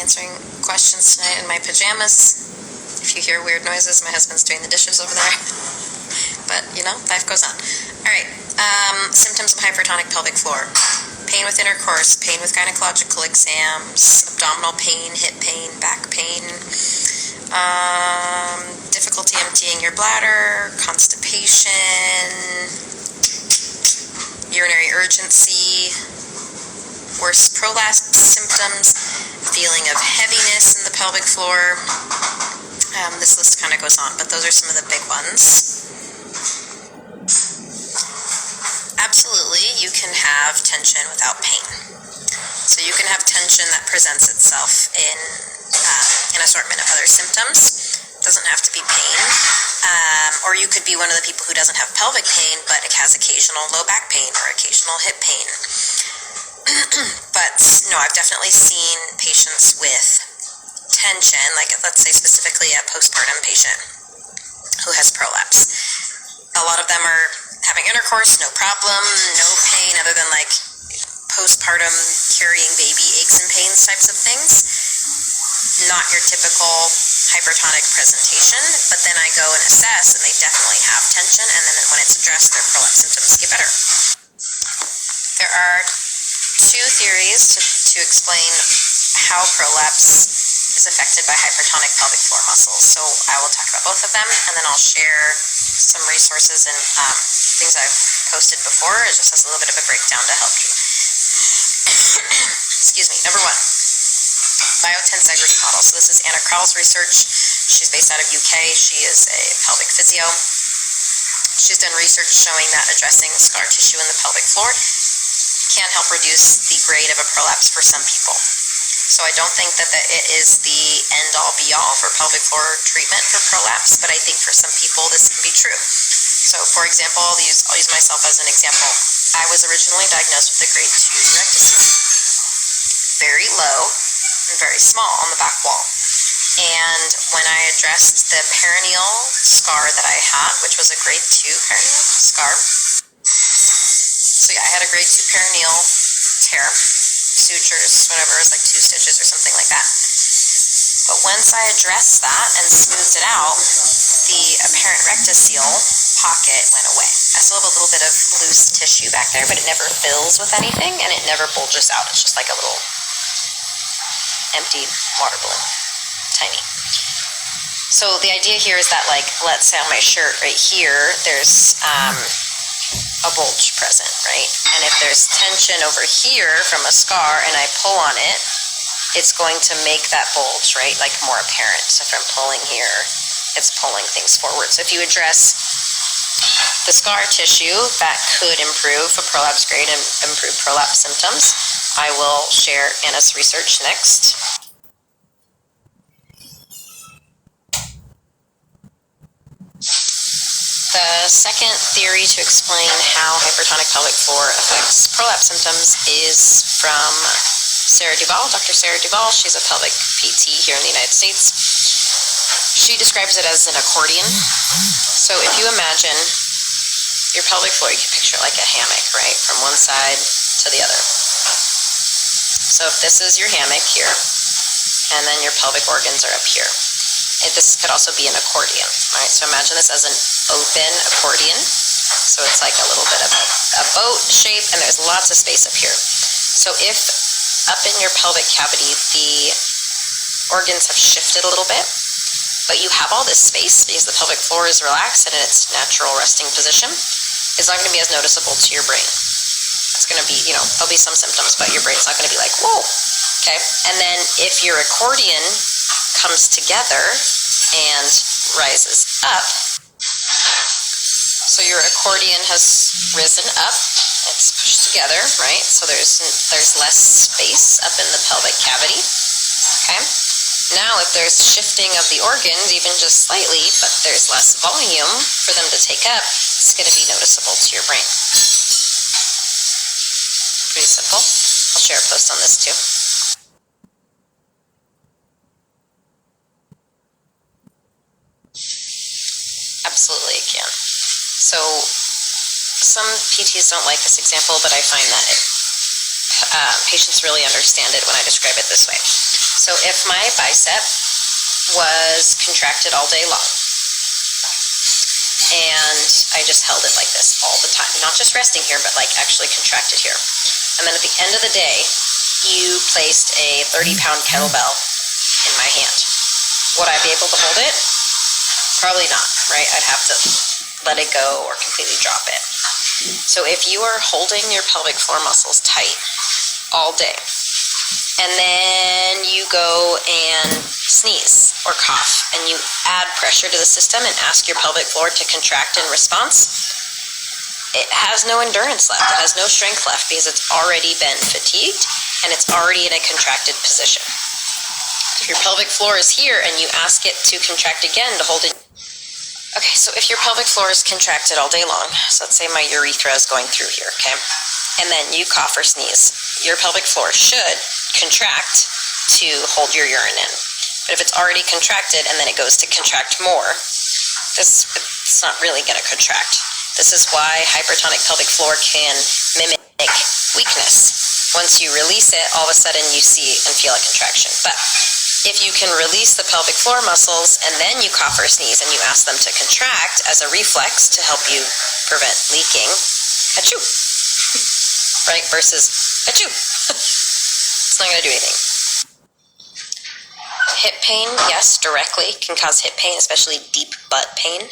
answering questions tonight in my pajamas. If you hear weird noises, my husband's doing the dishes over there. But, life goes on. All right, symptoms of hypertonic pelvic floor. Pain with intercourse, pain with gynecological exams, abdominal pain, hip pain, back pain, difficulty emptying your bladder, constipation, urinary urgency, worse prolapse symptoms, feeling of heaviness in the pelvic floor. This list kind of goes on, but those are some of the big ones. Absolutely, you can have tension without pain. So you can have tension that presents itself in an assortment of other symptoms. It doesn't have to be pain. Or you could be one of the people who doesn't have pelvic pain, but has occasional low back pain or occasional hip pain. But no, I've definitely seen patients with tension, like let's say specifically a postpartum patient who has prolapse. A lot of them are having intercourse, no problem, no pain other than like postpartum carrying baby aches and pains types of things. Not your typical hypertonic presentation, but then I go and assess and they definitely have tension, and then when it's addressed, their prolapse symptoms get better. There are two theories to explain how prolapse is affected by hypertonic pelvic floor muscles. So I will talk about both of them, and then I'll share some resources and things I've posted before, just as a little bit of a breakdown to help you. Excuse me. Number one, biotensegrity model. So this is Anna Krall's research. She's based out of UK. She is a pelvic physio. She's done research showing that addressing scar tissue in the pelvic floor can help reduce the grade of a prolapse for some people. So I don't think that it is the end-all be-all for pelvic floor treatment for prolapse, but I think for some people this can be true. So for example, I'll use myself as an example. I was originally diagnosed with a grade 2 rectus, very low and very small on the back wall. And when I addressed the perineal scar that I had, which was a grade 2 perineal scar, so yeah, I had a grade 2 perineal tear, sutures, whatever, it was like 2 stitches or something like that. But once I addressed that and smoothed it out, the apparent rectocele pocket went away. I still have a little bit of loose tissue back there, but it never fills with anything and it never bulges out. It's just like a little empty water balloon, tiny. So the idea here is that, like, let's say on my shirt right here, there's a bulge present, right? And if there's tension over here from a scar and I pull on it, it's going to make that bulge, right, like more apparent. So if I'm pulling here, it's pulling things forward. So if you address the scar tissue, that could improve a prolapse grade and improve prolapse symptoms. I will share Anna's research next. The second theory to explain how hypertonic pelvic floor affects prolapse symptoms is from Sarah Duvall, Dr. Sarah Duvall. She's a pelvic PT here in the United States. She describes it as an accordion. So if you imagine your pelvic floor, you can picture it like a hammock, right? From one side to the other. So if this is your hammock here, and then your pelvic organs are up here. This could also be an accordion, right? So imagine this as an open accordion. So it's like a little bit of a boat shape, and there's lots of space up here. So if up in your pelvic cavity, the organs have shifted a little bit, but you have all this space because the pelvic floor is relaxed and in its natural resting position, it's not going to be as noticeable to your brain. It's going to be, there'll be some symptoms, but your brain's not going to be like, whoa, okay? And then if your accordion comes together and rises up, so your accordion has risen up, it's pushed together, right? So there's less space up in the pelvic cavity, okay? Now, if there's shifting of the organs, even just slightly, but there's less volume for them to take up, it's going to be noticeable to your brain. Pretty simple. I'll share a post on this too. Absolutely, it can. So some PTs don't like this example, but I find that patients really understand it when I describe it this way. So if my bicep was contracted all day long, and I just held it like this all the time, not just resting here, but like actually contracted here. And then at the end of the day, you placed a 30-pound kettlebell in my hand. Would I be able to hold it? Probably not, right? I'd have to let it go or completely drop it. So if you are holding your pelvic floor muscles tight all day, and then you go and sneeze or cough, and you add pressure to the system and ask your pelvic floor to contract in response, it has no endurance left. It has no strength left because it's already been fatigued and it's already in a contracted position. If your pelvic floor is here and you ask it to contract again to hold it. Okay, so if your pelvic floor is contracted all day long, so let's say my urethra is going through here, okay? And then you cough or sneeze, your pelvic floor should contract to hold your urine in. But if it's already contracted and then it goes to contract more, it's not really going to contract. This is why hypertonic pelvic floor can mimic weakness. Once you release it, all of a sudden you see and feel a contraction. But if you can release the pelvic floor muscles and then you cough or sneeze and you ask them to contract as a reflex to help you prevent leaking, achoo, right, versus achoo. It's not going to do anything. Hip pain, yes, directly can cause hip pain, especially deep butt pain.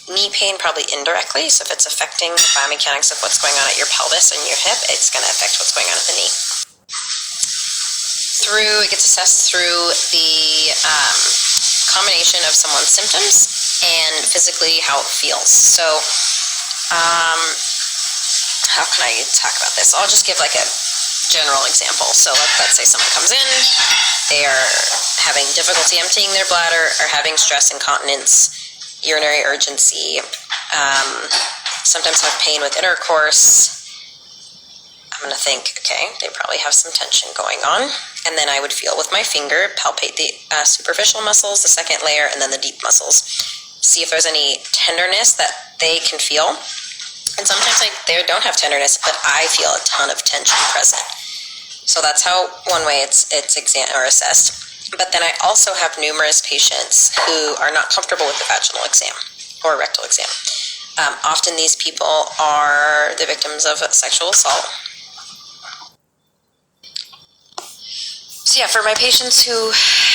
Knee pain, probably indirectly. So if it's affecting the biomechanics of what's going on at your pelvis and your hip, it's going to affect what's going on at the knee. It gets assessed through the combination of someone's symptoms and physically how it feels. So how can I talk about this? I'll just give like a general example. So let's say someone comes in, they are having difficulty emptying their bladder, or having stress, incontinence, urinary urgency, sometimes have pain with intercourse. I'm going to think, okay, they probably have some tension going on. And then I would feel with my finger, palpate the superficial muscles, the second layer, and then the deep muscles. See if there's any tenderness that they can feel. And sometimes they don't have tenderness, but I feel a ton of tension present. So that's how one way it's examined or assessed. But then I also have numerous patients who are not comfortable with the vaginal exam or rectal exam. Often these people are the victims of sexual assault. So yeah, for my patients who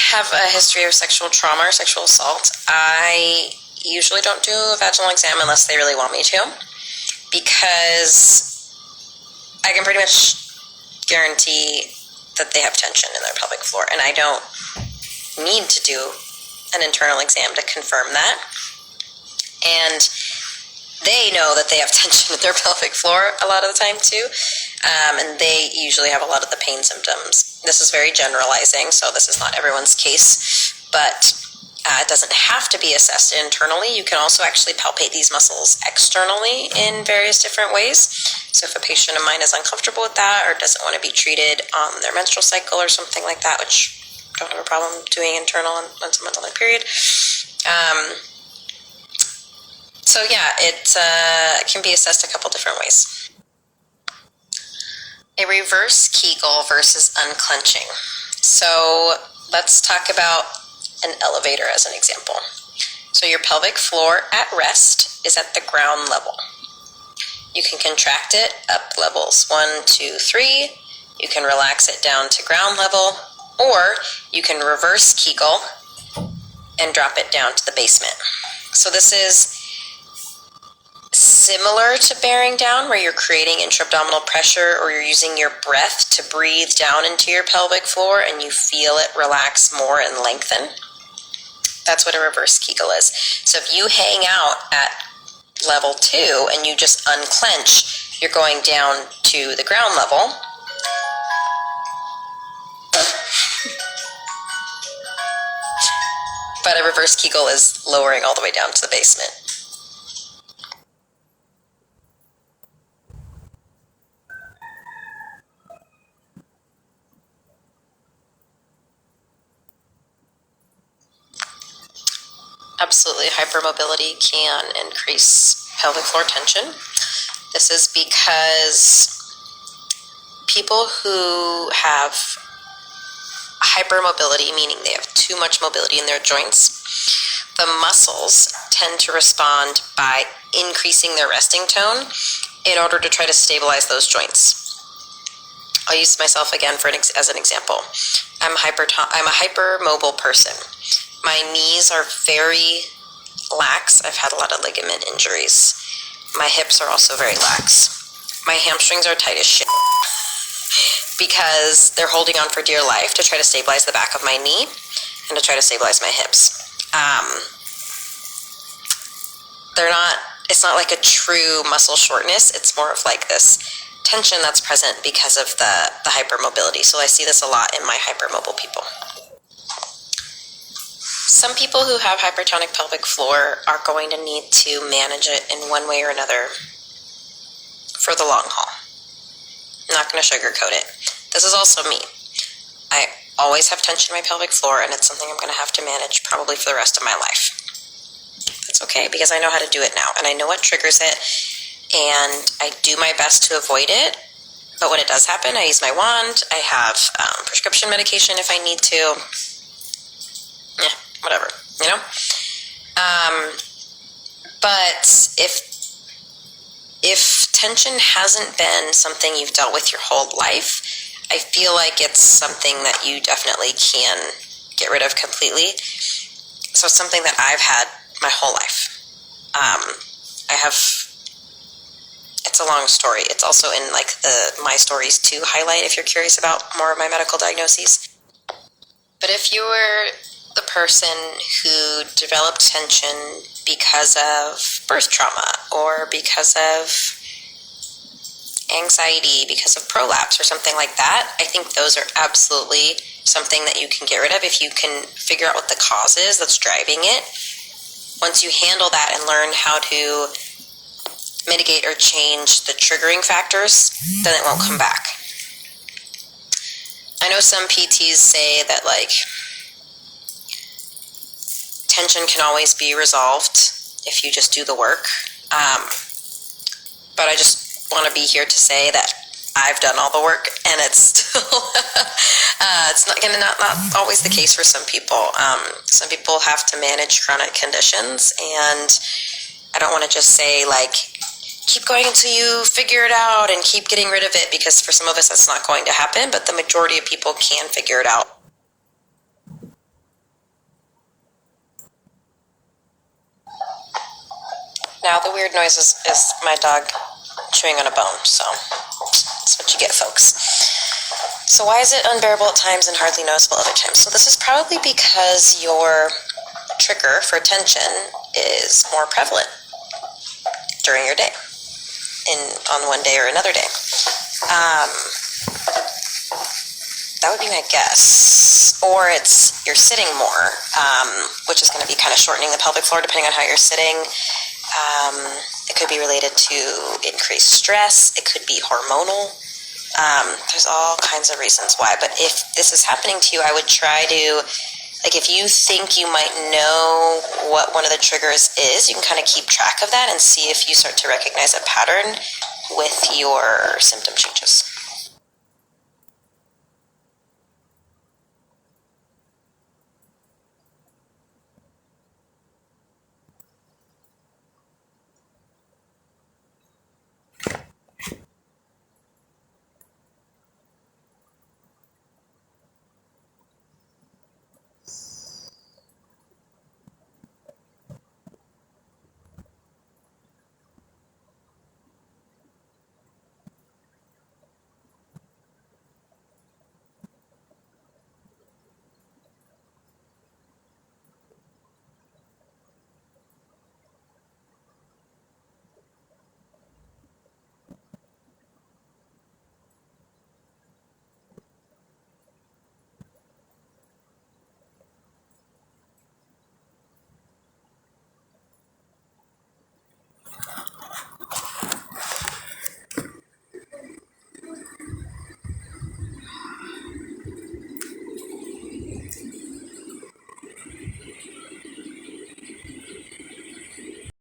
have a history of sexual trauma or sexual assault, I usually don't do a vaginal exam unless they really want me to, because I can pretty much guarantee that they have tension in their pelvic floor, and I don't need to do an internal exam to confirm that. And they know that they have tension in their pelvic floor a lot of the time too, and they usually have a lot of the pain symptoms. This is very generalizing, so this is not everyone's case, but it doesn't have to be assessed internally. You can also actually palpate these muscles externally in various different ways. So if a patient of mine is uncomfortable with that or doesn't want to be treated on their menstrual cycle or something like that, which I don't have a problem doing internal on someone's on their period. So yeah, it can be assessed a couple different ways. A reverse Kegel versus unclenching. So let's talk about an elevator as an example. So your pelvic floor at rest is at the ground level. You can contract it up levels 1, 2, 3. You can relax it down to ground level, or you can reverse Kegel and drop it down to the basement. So this is similar to bearing down, where you're creating intra-abdominal pressure, or you're using your breath to breathe down into your pelvic floor and you feel it relax more and lengthen. That's what a reverse Kegel is. So if you hang out at level 2 and you just unclench, you're going down to the ground level. But a reverse Kegel is lowering all the way down to the basement. Absolutely, hypermobility can increase pelvic floor tension. This is because people who have hypermobility, meaning they have too much mobility in their joints, the muscles tend to respond by increasing their resting tone in order to try to stabilize those joints. I'll use myself again as an example. I'm a hypermobile person. My knees are very lax. I've had a lot of ligament injuries. My hips are also very lax. My hamstrings are tight as shit because they're holding on for dear life to try to stabilize the back of my knee and to try to stabilize my hips. It's not like a true muscle shortness. It's more of like this tension that's present because of the hypermobility. So I see this a lot in my hypermobile people. Some people who have hypertonic pelvic floor are going to need to manage it in one way or another for the long haul. I'm not going to sugarcoat it. This is also me. I always have tension in my pelvic floor, and it's something I'm going to have to manage probably for the rest of my life. That's okay, because I know how to do it now, and I know what triggers it, and I do my best to avoid it. But when it does happen, I use my wand. I have prescription medication if I need to. Yeah, whatever, you know? But if tension hasn't been something you've dealt with your whole life, I feel like it's something that you definitely can get rid of completely. So it's something that I've had my whole life. It's a long story. It's also in like my stories to highlight if you're curious about more of my medical diagnoses. But if you were the person who developed tension because of birth trauma or because of anxiety, because of prolapse or something like that, I think those are absolutely something that you can get rid of if you can figure out what the cause is that's driving it. Once you handle that and learn how to mitigate or change the triggering factors, then it won't come back. I know some PTs say that like tension can always be resolved if you just do the work. But I just want to be here to say that I've done all the work, and it's still it's not always the case for some people. Some people have to manage chronic conditions, and I don't want to just say like keep going until you figure it out and keep getting rid of it, because for some of us that's not going to happen, but the majority of people can figure it out. Now the weird noise is my dog chewing on a bone, so that's what you get, folks. So why is it unbearable at times and hardly noticeable other times? So this is probably because your trigger for tension is more prevalent during your day, on one day or another day. That would be my guess. Or you're sitting more, which is going to be kind of shortening the pelvic floor depending on how you're sitting. It could be related to increased stress. It could be hormonal. There's all kinds of reasons why. But if this is happening to you, I would try to, like if you think you might know what one of the triggers is, you can kind of keep track of that and see if you start to recognize a pattern with your symptom changes.